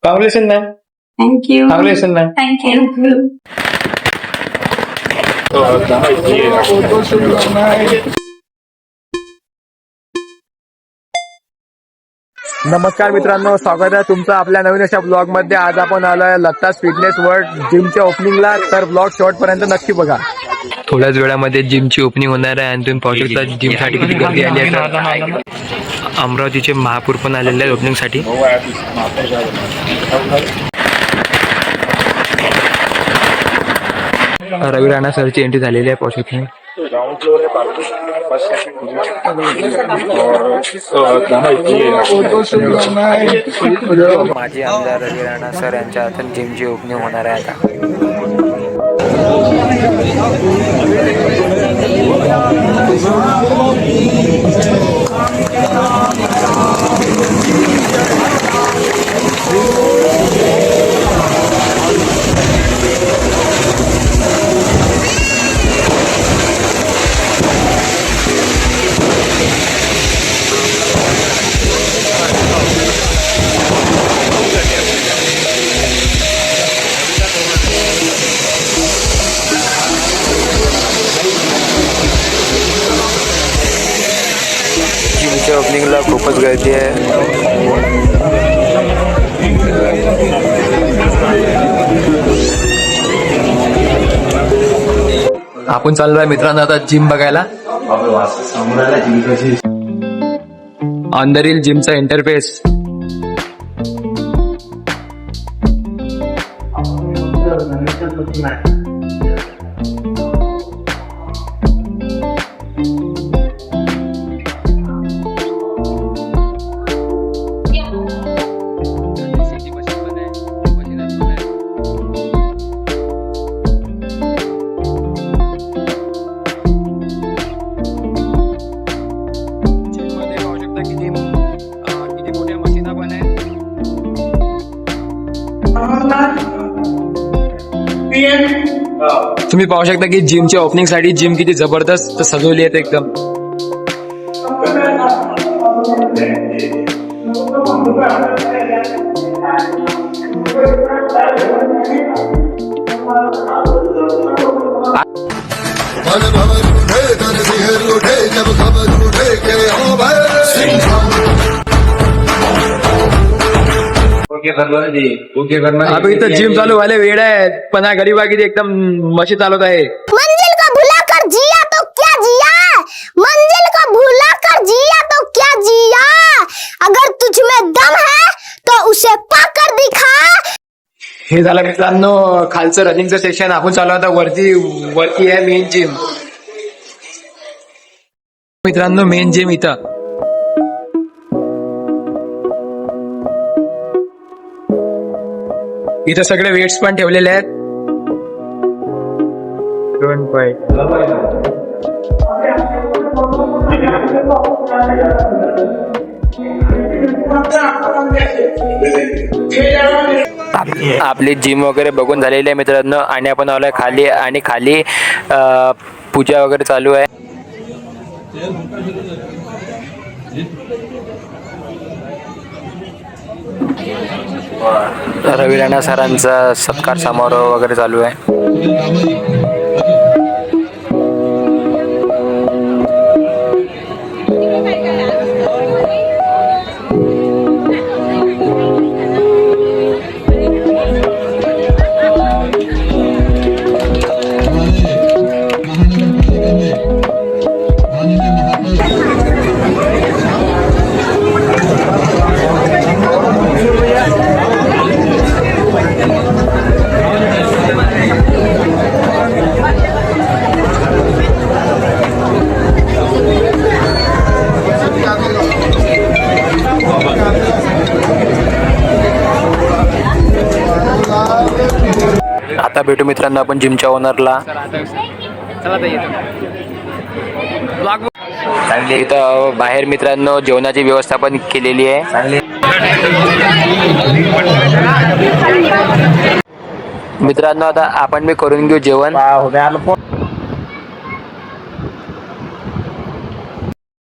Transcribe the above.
Congratulations, ma'am. Thank you. Congratulations, ma'am. Thank you. नमस्कार मित्रांनो, स्वागत आहे तुमचं आपल्या नवीन अशा ब्लॉग मध्ये. आज आपण आलोय लत्तास फिटनेस वर्ल्ड जिमच्या ओपनिंगला. तर ब्लॉग शेवट पर्यंत नक्की बघा. थोड्याच वेळामध्ये जिमची ओपनिंग होणार आहे आणि तुम्ही पाहू शकता जिम साठी किती गर्दी आली आहे. अमरावतीचे महापूर पण आलेले आहेत ओपनिंग साठी. रवी राणा सरची एंट्री झालेली आहे पाहू शकता. माजी आमदार रवी राणा सर यांच्या हातून जिमची ओपनिंग होणार आहे आता. जिमच्या ओपनिंगला खूपच गर्दी आहे. आपण चाललोय मित्रांनो आता जिम बघायला. अंदरील जिमचा इंटरफेस. तुम्ही पाहू शकता की जिमच्या ओपनिंग साठी जिम किती जबरदस्त सजवली आहे एकदम. अभी इथं जिम चालू व्हायला वेळ आहे पण हा गरीबा किती एकदम मशी चालवत आहे. मंजिल को भुला कर जिया तो क्या जिया, मंजिल को भुला कर जिया तो क्या जिया, अगर तुझ में दम है तो उसे पाकर दिखा. हे झालं मित्रांनो खालचं रनिंगचं सेशन. आपण चालू आता वरती आहे मेन जिम. मित्रांनो मेन जिम इथं. इथं सगळे वेट्स पण ठेवलेले आहेत. आपली जिम वगैरे बघून झालेली आहे मित्रांनो आणि आपण आलोय खाली आणि खाली पूजा वगैरे चालू आहे. रवी राणा सरांचा सत्कार समारोह वगैरे चालू आहे. आता भेटू मित्रांनो आपण जिमच्या ओनरला. इथं बाहेर मित्रांनो जेवणाची व्यवस्था पण केलेली आहे. मित्रांनो आता आपण मी करून घेऊ जेवण.